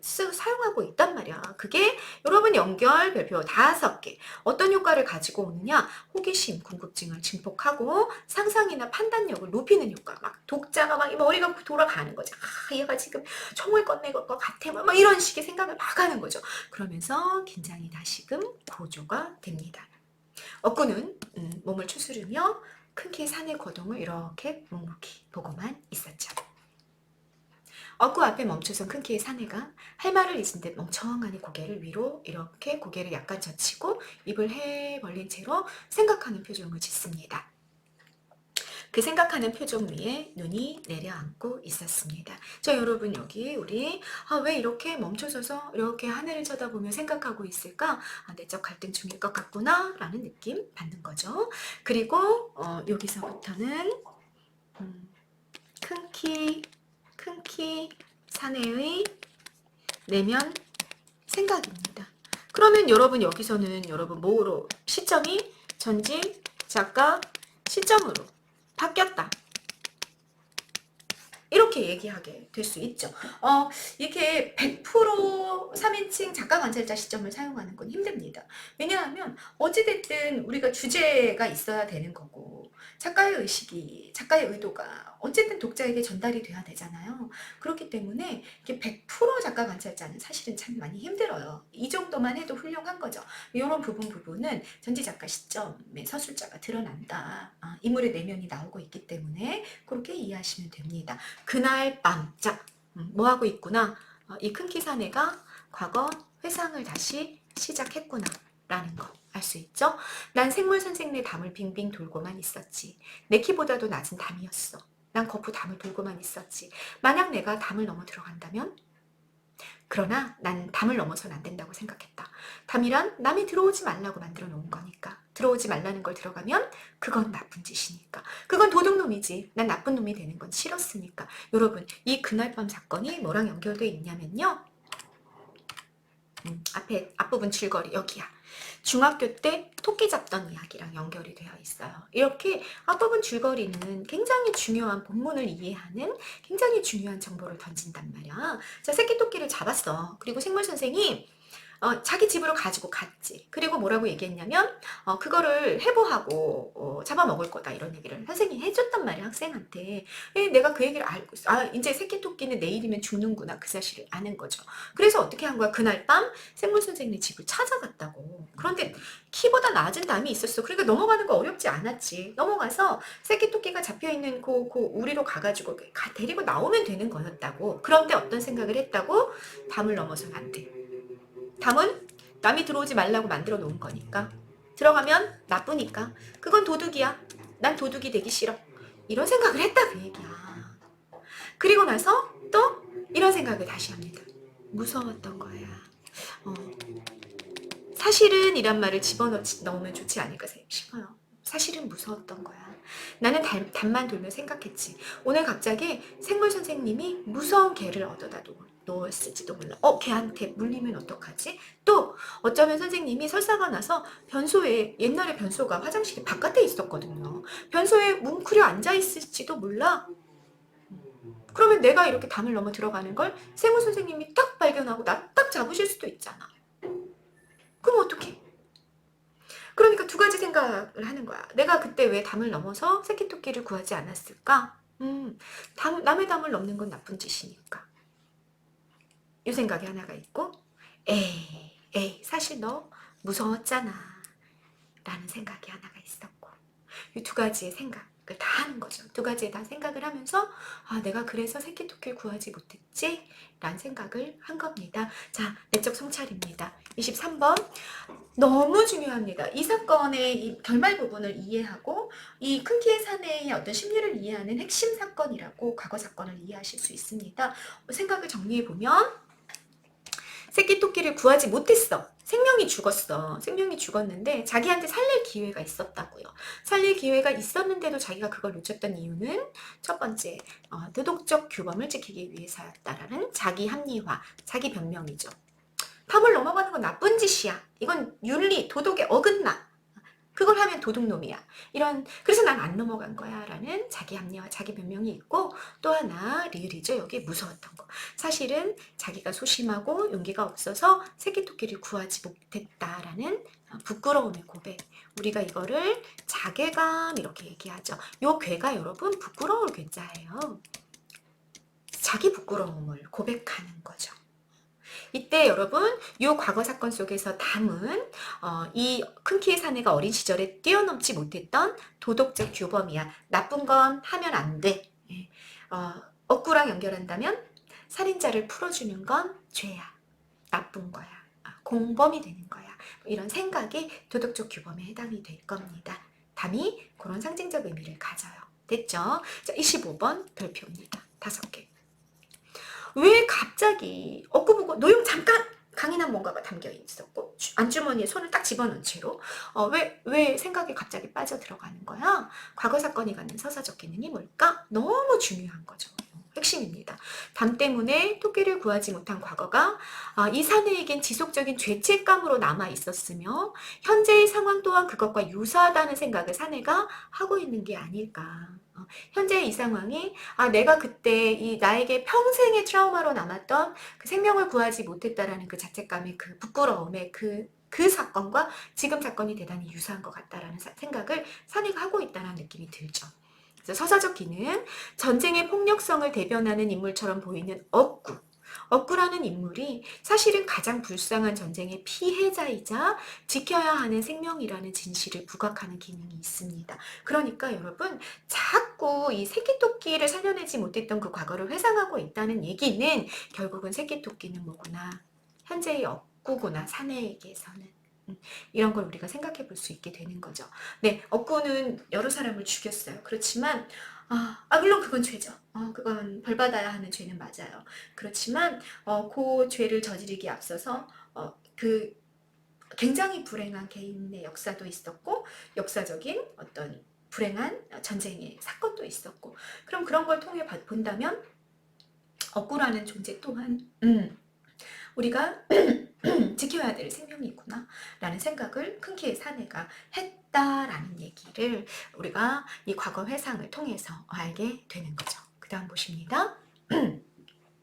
사용하고 있단 말이야. 그게 여러분 연결 별표 5개. 어떤 효과를 가지고 오느냐? 호기심, 궁금증을 증폭하고 상상이나 판단력을 높이는 효과. 막 독자가 막 머리가 돌아가는 거죠. 얘가 지금 총을 꺼낼 것 같아. 막 이런 식의 생각을 막 하는 거죠. 그러면서 긴장이 다시금 고조가 됩니다. 억구는 몸을 추스르며 큰 키의 산의 거동을 이렇게 묵묵히 보고만 있었죠. 억구 앞에 멈춰선 큰 키의 사내가 할 말을 잊은 듯 멍청하니 고개를 위로 이렇게 고개를 약간 젖히고 입을 해 벌린 채로 생각하는 표정을 짓습니다. 그 생각하는 표정 위에 눈이 내려앉고 있었습니다. 자, 여러분 여기 우리 왜 이렇게 멈춰서서 이렇게 하늘을 쳐다보며 생각하고 있을까? 내적 갈등 중일 것 같구나 라는 느낌 받는 거죠. 그리고 여기서부터는 큰 키 사내의 내면 생각입니다. 그러면 여러분 여기서는 여러분 뭐로 시점이 전직 작가 시점으로 바뀌었다. 이렇게 얘기하게 될 수 있죠. 이게 100% 3인칭 작가 관찰자 시점을 사용하는 건 힘듭니다. 왜냐하면 어찌됐든 우리가 주제가 있어야 되는 거고 작가의 의식이, 작가의 의도가 어쨌든 독자에게 전달이 돼야 되잖아요. 그렇기 때문에 이게 100% 작가 관찰자는 사실은 참 많이 힘들어요. 이 정도만 해도 훌륭한 거죠. 이런 부분은 전지 작가 시점에 서술자가 드러난다. 인물의 내면이 나오고 있기 때문에 그렇게 이해하시면 됩니다. 그날 밤, 자, 뭐 하고 있구나. 이 큰 키 사내가 과거 회상을 다시 시작했구나 라는 거 알 수 있죠. 난 생물 선생네 담을 빙빙 돌고만 있었지. 내 키보다도 낮은 담이었어. 난 거푸 담을 돌고만 있었지. 만약 내가 담을 넘어 들어간다면? 그러나 난 담을 넘어서는 안 된다고 생각했다. 담이란 남이 들어오지 말라고 만들어 놓은 거니까. 들어오지 말라는 걸 들어가면 그건 나쁜 짓이니까. 그건 도둑놈이지. 난 나쁜 놈이 되는 건 싫었으니까. 여러분, 이 그날 밤 사건이 뭐랑 연결되어 있냐면요. 앞부분 줄거리 여기야. 중학교 때 토끼 잡던 이야기랑 연결이 되어 있어요. 이렇게 앞부분 줄거리는 굉장히 중요한 본문을 이해하는 굉장히 중요한 정보를 던진단 말이야. 자, 새끼 토끼를 잡았어. 그리고 생물 선생이 자기 집으로 가지고 갔지. 그리고 뭐라고 얘기했냐면 그거를 해부하고 잡아먹을 거다 이런 얘기를 선생님이 해줬단 말이야 학생한테. 내가 그 얘기를 알고 있어. 이제 새끼 토끼는 내일이면 죽는구나 그 사실을 아는 거죠. 그래서 어떻게 한 거야. 그날 밤 생물 선생님 집을 찾아갔다고. 그런데 키보다 낮은 담이 있었어. 그러니까 넘어가는 거 어렵지 않았지. 넘어가서 새끼 토끼가 잡혀있는 그 우리로 가가지고 데리고 나오면 되는 거였다고. 그런데 어떤 생각을 했다고? 담을 넘어서는 안 돼. 담은 남이 들어오지 말라고 만들어 놓은 거니까. 들어가면 나쁘니까. 그건 도둑이야. 난 도둑이 되기 싫어. 이런 생각을 했다 그 얘기야. 그리고 나서 또 이런 생각을 다시 합니다. 무서웠던 거야. 사실은 이란 말을 집어넣으면 좋지 않을까 싶어요. 사실은 무서웠던 거야. 나는 담만 돌며 생각했지. 오늘 갑자기 생물 선생님이 무서운 개를 얻어다 놓았을지도 몰라. 걔한테 물리면 어떡하지? 또 어쩌면 선생님이 설사가 나서 변소에, 옛날에 변소가 화장실이 바깥에 있었거든요. 변소에 뭉클여 앉아있을지도 몰라. 그러면 내가 이렇게 담을 넘어 들어가는 걸 생물 선생님이 딱 발견하고 나 딱 잡으실 수도 있잖아. 그럼 어떡해? 그러니까 두 가지 생각을 하는 거야. 내가 그때 왜 담을 넘어서 새끼토끼를 구하지 않았을까? 남의 담을 넘는 건 나쁜 짓이니까. 이 생각이 하나가 있고, 에이, 사실 너 무서웠잖아. 라는 생각이 하나가 있었고, 이 두 가지의 생각을 다 하는 거죠. 두 가지에 다 생각을 하면서, 내가 그래서 새끼토끼를 구하지 못했지? 라는 생각을 한 겁니다. 자, 내적 성찰입니다. 23번. 너무 중요합니다. 이 사건의 이 결말 부분을 이해하고 이 큰 키의 사내의 어떤 심리를 이해하는 핵심 사건이라고 과거 사건을 이해하실 수 있습니다. 생각을 정리해보면 새끼 토끼를 구하지 못했어. 생명이 죽었어. 생명이 죽었는데 자기한테 살릴 기회가 있었다고요. 살릴 기회가 있었는데도 자기가 그걸 놓쳤던 이유는 첫 번째, 도덕적 규범을 지키기 위해서였다라는 자기 합리화, 자기 변명이죠. 담을 넘어가는 건 나쁜 짓이야. 이건 윤리, 도덕에 어긋나. 그걸 하면 도둑놈이야. 그래서 난 안 넘어간 거야. 라는 자기 합리화, 자기 변명이 있고, 또 하나, 리을이죠. 여기 무서웠던 거. 사실은 자기가 소심하고 용기가 없어서 새끼토끼를 구하지 못했다라는 부끄러움의 고백. 우리가 이거를 자괴감 이렇게 얘기하죠. 요 괴가 여러분 부끄러울 괴자예요. 자기 부끄러움을 고백하는 거죠. 이때 여러분 이 과거 사건 속에서 담은 이 큰 키의 사내가 어린 시절에 뛰어넘지 못했던 도덕적 규범이야. 나쁜 건 하면 안 돼. 억구랑 연결한다면 살인자를 풀어주는 건 죄야. 나쁜 거야. 공범이 되는 거야. 이런 생각이 도덕적 규범에 해당이 될 겁니다. 담이 그런 상징적 의미를 가져요. 됐죠? 자, 25번 별표입니다. 5개. 왜 갑자기 억구보고 노용 잠깐 강인한 뭔가가 담겨 있었고 안주머니에 손을 딱 집어넣은 채로 왜 생각이 갑자기 빠져 들어가는 거야? 과거 사건이 갖는 서사적 기능이 뭘까? 너무 중요한 거죠. 핵심입니다. 담 때문에 토끼를 구하지 못한 과거가 이 사내에겐 지속적인 죄책감으로 남아 있었으며 현재의 상황 또한 그것과 유사하다는 생각을 사내가 하고 있는 게 아닐까. 현재 이 상황이 내가 그때 이 나에게 평생의 트라우마로 남았던 그 생명을 구하지 못했다라는 그 자책감의 그 부끄러움의 그 사건과 지금 사건이 대단히 유사한 것 같다라는 생각을 사내가 하고 있다는 느낌이 들죠. 그래서 서사적 기능, 전쟁의 폭력성을 대변하는 인물처럼 보이는 억구. 억구라는 인물이 사실은 가장 불쌍한 전쟁의 피해자이자 지켜야 하는 생명이라는 진실을 부각하는 기능이 있습니다. 그러니까 여러분, 자꾸 이 새끼토끼를 살려내지 못했던 그 과거를 회상하고 있다는 얘기는 결국은 새끼토끼는 뭐구나. 현재의 억구구나, 사내에게서는. 이런 걸 우리가 생각해 볼 수 있게 되는 거죠. 네, 억구는 여러 사람을 죽였어요. 그렇지만 물론 그건 죄죠. 그건 벌 받아야 하는 죄는 맞아요. 그렇지만 그 죄를 저지르기 앞서서 그 굉장히 불행한 개인의 역사도 있었고 역사적인 어떤 불행한 전쟁의 사건도 있었고 그럼 그런 걸 통해 본다면 억구라는 존재 또한 우리가 지켜야 될 생명이구나 라는 생각을 큰 키의 사내가 했다라는 얘기를 우리가 이 과거 회상을 통해서 알게 되는 거죠. 그 다음 보십니다.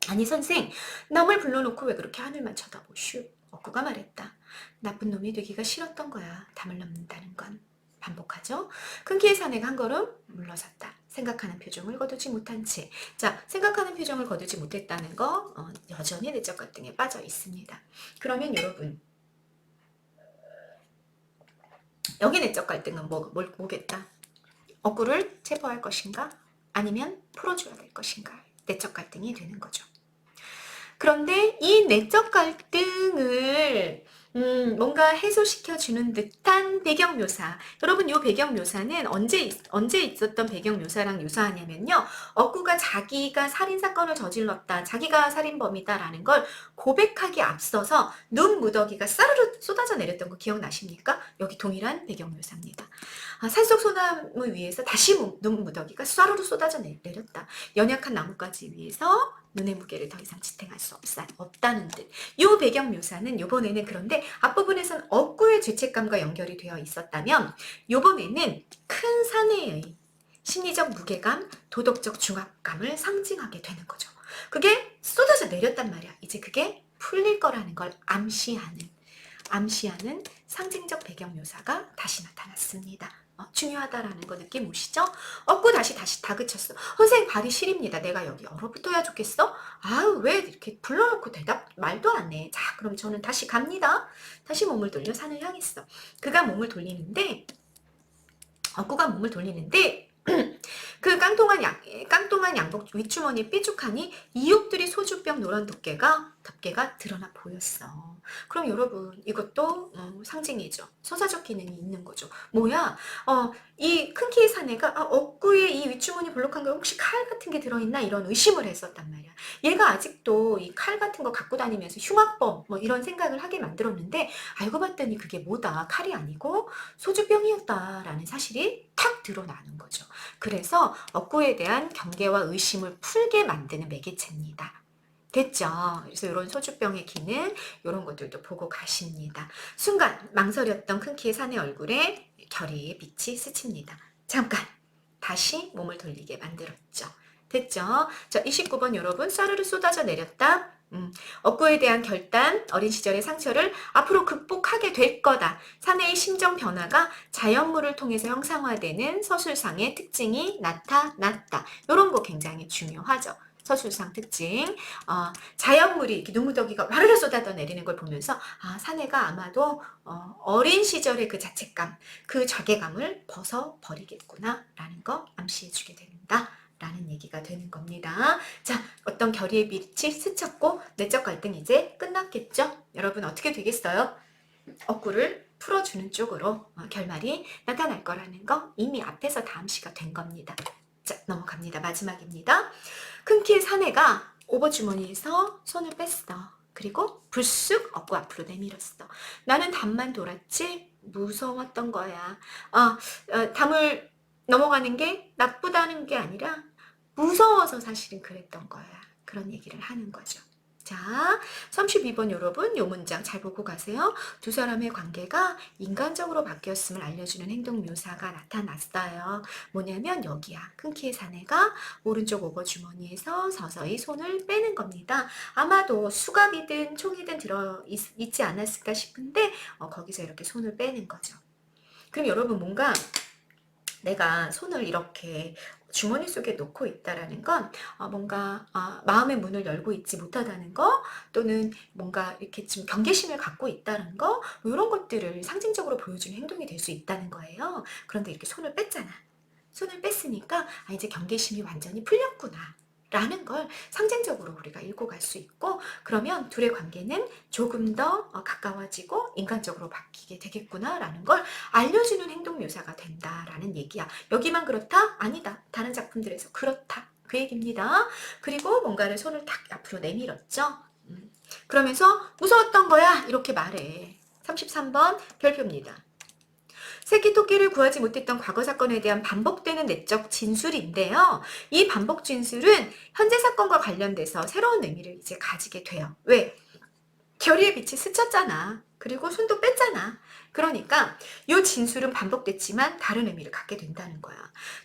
아니 선생, 남을 불러놓고 왜 그렇게 하늘만 쳐다보슈? 억구가 말했다. 나쁜 놈이 되기가 싫었던 거야. 담을 넘는다는 건. 반복하죠. 큰 키의 사내가 한 걸음 물러섰다. 생각하는 표정을 거두지 못한 채. 자, 생각하는 표정을 거두지 못했다는 거 여전히 내적 갈등에 빠져 있습니다. 그러면 여러분, 여기 내적 갈등은 뭐겠다? 억구를 체포할 것인가? 아니면 풀어줘야 될 것인가? 내적 갈등이 되는 거죠. 그런데 이 내적 갈등을 뭔가 해소시켜주는 듯한 배경묘사. 여러분, 이 배경묘사는 언제 있었던 배경묘사랑 유사하냐면요. 억구가 자기가 살인사건을 저질렀다, 자기가 살인범이다라는 걸 고백하기 앞서서 눈 무더기가 싸르르 쏟아져 내렸던 거 기억나십니까? 여기 동일한 배경묘사입니다. 산속 소나무 위에서 다시 눈 무더기가 쏴르르 쏟아져 내렸다. 연약한 나뭇가지 위에서 눈의 무게를 더 이상 지탱할 수 없다는 듯. 이 배경 묘사는 요번에는 그런데 앞부분에선 억구의 죄책감과 연결이 되어 있었다면 요번에는 큰 사내의 심리적 무게감, 도덕적 중압감을 상징하게 되는 거죠. 그게 쏟아져 내렸단 말이야. 이제 그게 풀릴 거라는 걸 암시하는 상징적 배경 묘사가 다시 나타났습니다. 중요하다라는 거 느낌 오시죠? 억구 다시 다그쳤어. 선생님 발이 시립니다. 내가 여기 얼어붙어야 좋겠어? 왜 이렇게 불러놓고 말도 안 해. 자, 그럼 저는 다시 갑니다. 다시 몸을 돌려 산을 향했어. 그가 몸을 돌리는데 억구가 몸을 돌리는데 그 깡통한 양복 윗주머니에 삐죽하니 이옥들이 소주병 노란 덮개가 드러나 보였어. 그럼 여러분, 이것도 상징이죠. 서사적 기능이 있는 거죠. 뭐야? 이 큰 키의 사내가 억구에 이 윗주머니 볼록한 거 혹시 칼 같은 게 들어있나? 이런 의심을 했었단 말이야. 얘가 아직도 이 칼 같은 거 갖고 다니면서 흉악범 이런 생각을 하게 만들었는데 알고 봤더니 그게 뭐다? 칼이 아니고 소주병이었다라는 사실이 탁 드러나는 거죠. 그래서 억구에 대한 경계와 의심을 풀게 만드는 매개체입니다. 됐죠? 그래서 이런 소주병의 기능, 이런 것들도 보고 가십니다. 순간 망설였던 큰 키의 사내 얼굴에 결의의 빛이 스칩니다. 잠깐! 다시 몸을 돌리게 만들었죠. 됐죠? 자, 29번 여러분, 쏴르르 쏟아져 내렸다. 억구에 대한 결단, 어린 시절의 상처를 앞으로 극복하게 될 거다. 사내의 심정 변화가 자연물을 통해서 형상화되는 서술상의 특징이 나타났다. 이런 거 굉장히 중요하죠. 서술상 특징. 자연물이 이렇게 눈무더기가 와르르 쏟아져 내리는 걸 보면서 사내가 아마도 어린 시절의 그 자책감, 그 자괴감을 벗어버리겠구나 라는 거 암시해주게 됩니다. 라는 얘기가 되는 겁니다. 자, 어떤 결의의 빛이 스쳤고 내적 갈등 이제 끝났겠죠? 여러분 어떻게 되겠어요? 억구를 풀어주는 쪽으로 결말이 나타날 거라는 거 이미 앞에서 다 암시가 된 겁니다. 자, 넘어갑니다. 마지막입니다. 큰 키의 사내가 오버주머니에서 손을 뺐어. 그리고 불쑥 억구 앞으로 내밀었어. 나는 담만 돌았지 무서웠던 거야. 담을 넘어가는 게 나쁘다는 게 아니라 무서워서 사실은 그랬던 거야. 그런 얘기를 하는 거죠. 자, 32번 여러분, 요 문장 잘 보고 가세요. 두 사람의 관계가 인간적으로 바뀌었음을 알려주는 행동 묘사가 나타났어요. 뭐냐면 여기야. 큰 키의 사내가 오른쪽 오버주머니에서 서서히 손을 빼는 겁니다. 아마도 수갑이든 총이든 있지 않았을까 싶은데 거기서 이렇게 손을 빼는 거죠. 그럼 여러분 뭔가 내가 손을 이렇게 주머니 속에 놓고 있다라는 건 뭔가 마음의 문을 열고 있지 못하다는 거, 또는 뭔가 이렇게 좀 경계심을 갖고 있다는 거, 뭐 이런 것들을 상징적으로 보여주는 행동이 될 수 있다는 거예요. 그런데 이렇게 손을 뺐잖아. 손을 뺐으니까 이제 경계심이 완전히 풀렸구나 라는 걸 상징적으로 우리가 읽고 갈 수 있고, 그러면 둘의 관계는 조금 더 가까워지고 인간적으로 바뀌게 되겠구나 라는 걸 알려주는 행동 묘사가 된다라는 얘기야. 여기만 그렇다? 아니다. 다른 작품들에서 그렇다. 그 얘기입니다. 그리고 뭔가를 손을 탁 앞으로 내밀었죠. 그러면서 무서웠던 거야 이렇게 말해. 33번 별표입니다. 새끼 토끼를 구하지 못했던 과거 사건에 대한 반복되는 내적 진술인데요. 이 반복 진술은 현재 사건과 관련돼서 새로운 의미를 이제 가지게 돼요. 왜? 결의의 빛이 스쳤잖아. 그리고 손도 뺐잖아. 그러니까 이 진술은 반복됐지만 다른 의미를 갖게 된다는 거야.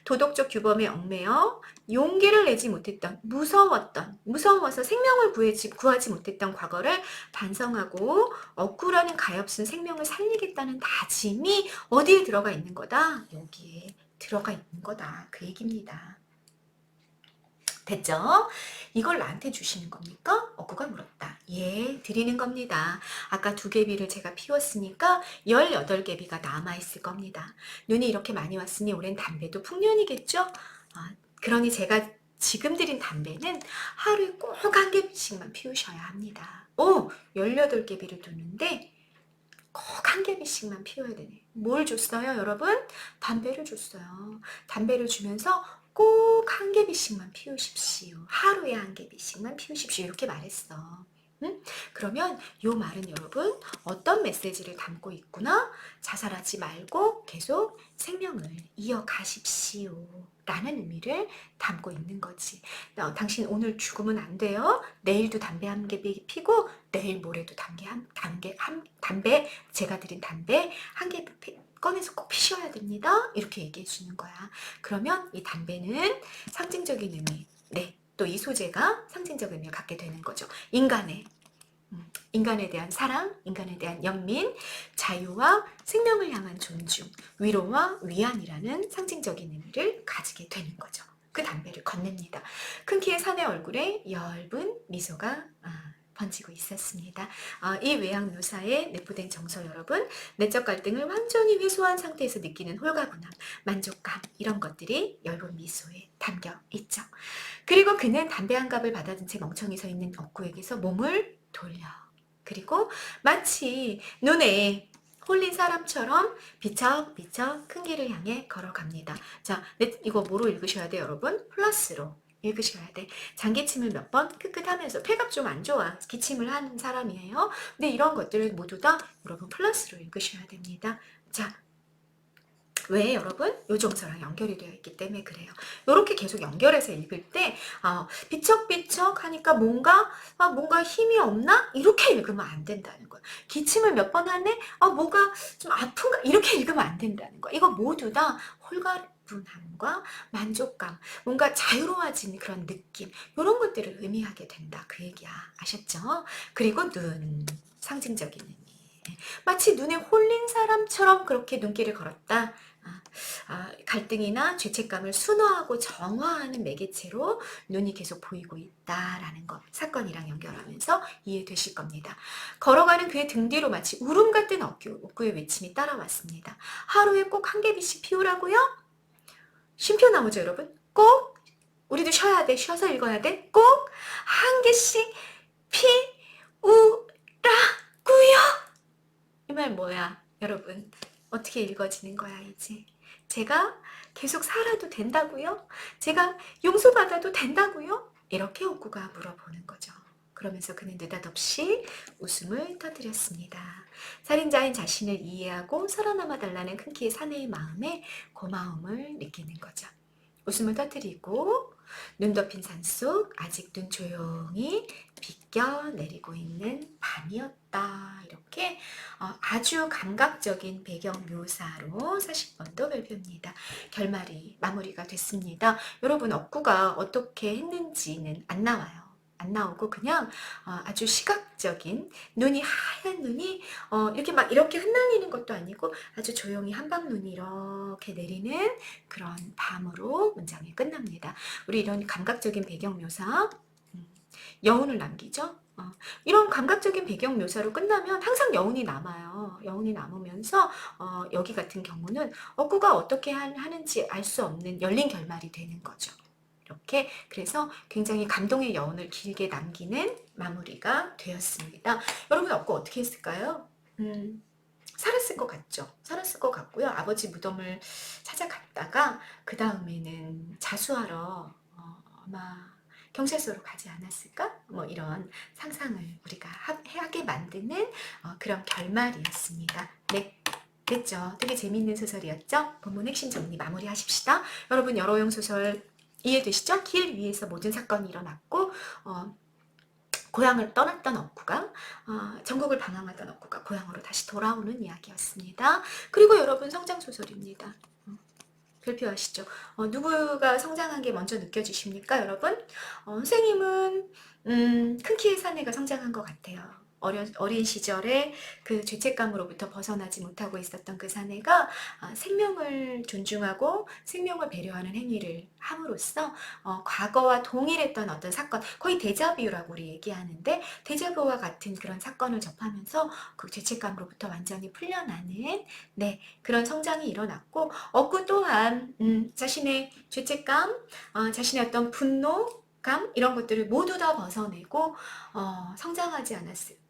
도덕적 규범에 얽매여 용기를 내지 못했던, 무서워서 생명을 구하지 못했던 과거를 반성하고 억울하는 가엾은 생명을 살리겠다는 다짐이 어디에 들어가 있는 거다? 여기에 들어가 있는 거다. 그 얘기입니다. 됐죠? 이걸 나한테 주시는 겁니까? 억구가 물었다. 예, 드리는 겁니다. 아까 2개비를 제가 피웠으니까 18개비가 남아있을 겁니다. 눈이 이렇게 많이 왔으니 올해는 담배도 풍년이겠죠? 그러니 제가 지금 드린 담배는 하루에 꼭 1개비씩만 피우셔야 합니다. 18개비를 두는데 꼭 1개비씩만 피워야 되네. 뭘 줬어요, 여러분? 담배를 줬어요. 담배를 주면서 꼭 1개비씩만 피우십시오. 하루에 1개비씩만 피우십시오. 이렇게 말했어. 응? 그러면 이 말은 여러분 어떤 메시지를 담고 있구나? 자살하지 말고 계속 생명을 이어가십시오 라는 의미를 담고 있는 거지. 당신 오늘 죽으면 안 돼요. 내일도 담배 1개비 피고 내일 모레도 담배 제가 드린 담배 1개비 꺼내서 꼭 피셔야 됩니다. 이렇게 얘기해 주는 거야. 그러면 이 담배는 상징적인 의미, 또 이 소재가 상징적 의미를 갖게 되는 거죠. 인간에 대한 사랑, 인간에 대한 연민, 자유와 생명을 향한 존중, 위로와 위안이라는 상징적인 의미를 가지게 되는 거죠. 그 담배를 건넵니다. 큰 키의 사내 얼굴에 엷은 미소가 번지고 있었습니다. 이 외양 묘사에 내포된 정서 여러분, 내적 갈등을 완전히 회수한 상태에서 느끼는 홀가분함, 만족감 이런 것들이 엷은 미소에 담겨 있죠. 그리고 그는 담배 한 갑을 받아든 채 멍청이 서 있는 억구에게서 몸을 돌려. 그리고 마치 눈에 홀린 사람처럼 비척비척 큰 길을 향해 걸어갑니다. 자, 이거 뭐로 읽으셔야 돼요, 여러분? 플러스로 읽으셔야 돼. 장기침을 몇 번 끄끄하면서 폐가 좀 안 좋아. 기침을 하는 사람이에요. 근데 이런 것들을 모두 다 여러분 플러스로 읽으셔야 됩니다. 자, 왜 여러분? 요 정서랑 연결이 되어 있기 때문에 그래요. 이렇게 계속 연결해서 읽을 때 비척비척 하니까 뭔가 힘이 없나? 이렇게 읽으면 안 된다는 거야. 기침을 몇 번 하네? 뭐가 좀 아픈가? 이렇게 읽으면 안 된다는 거야. 이거 모두 다 홀가분함과 만족감, 뭔가 자유로워진 그런 느낌, 이런 것들을 의미하게 된다. 그 얘기야. 아셨죠? 그리고 눈, 상징적인 의미. 마치 눈에 홀린 사람처럼 그렇게 눈길을 걸었다. 갈등이나 죄책감을 순화하고 정화하는 매개체로 눈이 계속 보이고 있다라는 것, 사건이랑 연결하면서 이해되실 겁니다. 걸어가는 그의 등 뒤로 마치 울음 같은 억구의 외침이 따라왔습니다. 하루에 꼭 1개비씩 피우라고요? 쉼표 나오죠, 여러분? 꼭 우리도 쉬어야 돼. 쉬어서 읽어야 돼. 꼭 1개씩 피우라고요. 이 말 뭐야, 여러분? 어떻게 읽어지는 거야, 이제? 제가 계속 살아도 된다고요? 제가 용서받아도 된다고요? 이렇게 억구가 물어보는 거죠. 그러면서 그는 느닷없이 웃음을 터뜨렸습니다. 살인자인 자신을 이해하고 살아남아 달라는 큰 키의 사내의 마음에 고마움을 느끼는 거죠. 웃음을 터뜨리고 눈 덮인 산속 아직 눈 조용히 비껴 내리고 있는 밤이었다. 이렇게 아주 감각적인 배경 묘사로 40번도 발표입니다. 결말이 마무리가 됐습니다. 여러분 억구가 어떻게 했는지는 안 나와요. 안 나오고 그냥 아주 시각적인 눈이 하얀 눈이 이렇게 막 이렇게 흩날리는 것도 아니고 아주 조용히 한방눈이 이렇게 내리는 그런 밤으로 문장이 끝납니다. 우리 이런 감각적인 배경 묘사 여운을 남기죠. 이런 감각적인 배경 묘사로 끝나면 항상 여운이 남아요. 여운이 남으면서 여기 같은 경우는 억구가 어떻게 하는지 알 수 없는 열린 결말이 되는 거죠. 이렇게 그래서 굉장히 감동의 여운을 길게 남기는 마무리가 되었습니다. 여러분 억구 어떻게 했을까요? 살았을 것 같죠? 살았을 것 같고요. 아버지 무덤을 찾아갔다가 그 다음에는 자수하러 아마 경찰서로 가지 않았을까? 뭐 이런 상상을 우리가 하게 만드는 그런 결말이었습니다. 네. 됐죠? 되게 재미있는 소설이었죠? 본문 핵심 정리 마무리하십시다. 여러분 여러용 소설 이해되시죠? 길 위에서 모든 사건이 일어났고 고향을 떠났던 억구가 전국을 방황하던 억구가 고향으로 다시 돌아오는 이야기였습니다. 그리고 여러분 성장소설입니다. 별표하시죠? 누구가 성장한 게 먼저 느껴지십니까 여러분? 선생님은 큰 키의 사내가 성장한 것 같아요. 어린 시절에 그 죄책감으로부터 벗어나지 못하고 있었던 그 사내가 생명을 존중하고 생명을 배려하는 행위를 함으로써 과거와 동일했던 어떤 사건, 거의 데자뷰라고 우리 얘기하는데 데자뷰와 같은 그런 사건을 접하면서 그 죄책감으로부터 완전히 풀려나는 네, 그런 성장이 일어났고 억구 또한 자신의 죄책감, 자신의 어떤 분노감 이런 것들을 모두 다 벗어내고 성장하지 않았을까?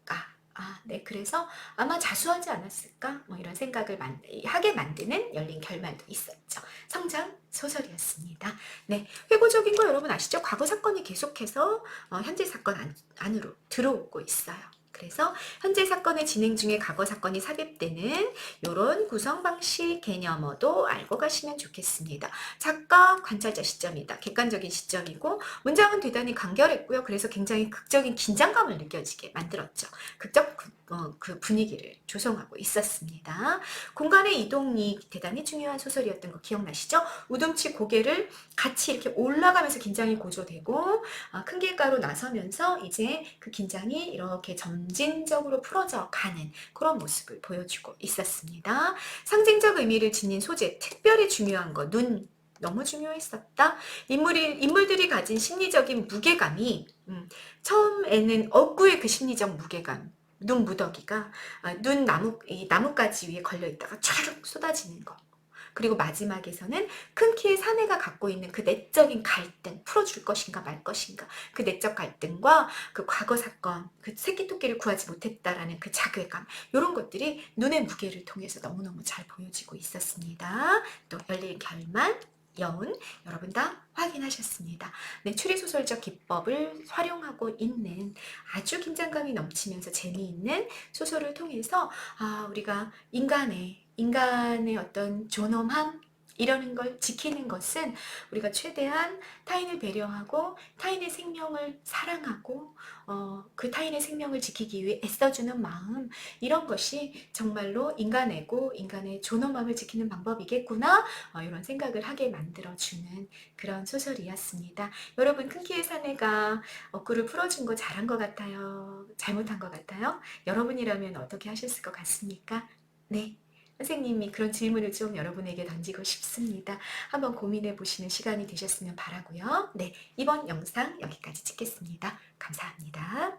네, 그래서 아마 자수하지 않았을까? 뭐 이런 생각을 하게 만드는 열린 결말도 있었죠. 성장 소설이었습니다. 네, 회고적인 거 여러분 아시죠? 과거 사건이 계속해서 현재 사건 안으로 들어오고 있어요. 그래서 현재 사건의 진행 중에 과거 사건이 삽입되는 이런 구성 방식 개념어도 알고 가시면 좋겠습니다. 작가 관찰자 시점이다. 객관적인 시점이고 문장은 대단히 간결했고요. 그래서 굉장히 극적인 긴장감을 느껴지게 만들었죠. 극적 그 분위기를 조성하고 있었습니다. 공간의 이동이 대단히 중요한 소설이었던 거 기억나시죠? 우등치 고개를 같이 이렇게 올라가면서 긴장이 고조되고 큰 길가로 나서면서 이제 그 긴장이 이렇게 점진적으로 풀어져 가는 그런 모습을 보여주고 있었습니다. 상징적 의미를 지닌 소재, 특별히 중요한 거, 눈 너무 중요했었다. 인물들이 가진 심리적인 무게감이 처음에는 억구의 그 심리적 무게감, 눈 무더기가 이 나뭇가지 위에 걸려 있다가 촤르륵 쏟아지는 거. 그리고 마지막에서는 큰 키의 사내가 갖고 있는 그 내적인 갈등, 풀어줄 것인가 말 것인가, 그 내적 갈등과 그 과거 사건, 그 새끼 토끼를 구하지 못했다라는 그 자괴감, 이런 것들이 눈의 무게를 통해서 너무너무 잘 보여지고 있었습니다. 또 열린 결말, 여운 여러분 다 확인하셨습니다. 네, 추리소설적 기법을 활용하고 있는 아주 긴장감이 넘치면서 재미있는 소설을 통해서 우리가 인간의 어떤 존엄함 이러는 걸 지키는 것은 우리가 최대한 타인을 배려하고 타인의 생명을 사랑하고 그 타인의 생명을 지키기 위해 애써주는 마음 이런 것이 정말로 인간애고 인간의 존엄함을 지키는 방법이겠구나 이런 생각을 하게 만들어주는 그런 소설이었습니다. 여러분 큰 키의 사내가 억구를 풀어준 거 잘한 것 같아요? 잘못한 것 같아요? 여러분이라면 어떻게 하셨을 것 같습니까? 네. 선생님이 그런 질문을 좀 여러분에게 던지고 싶습니다. 한번 고민해 보시는 시간이 되셨으면 바라고요. 네, 이번 영상 여기까지 찍겠습니다. 감사합니다.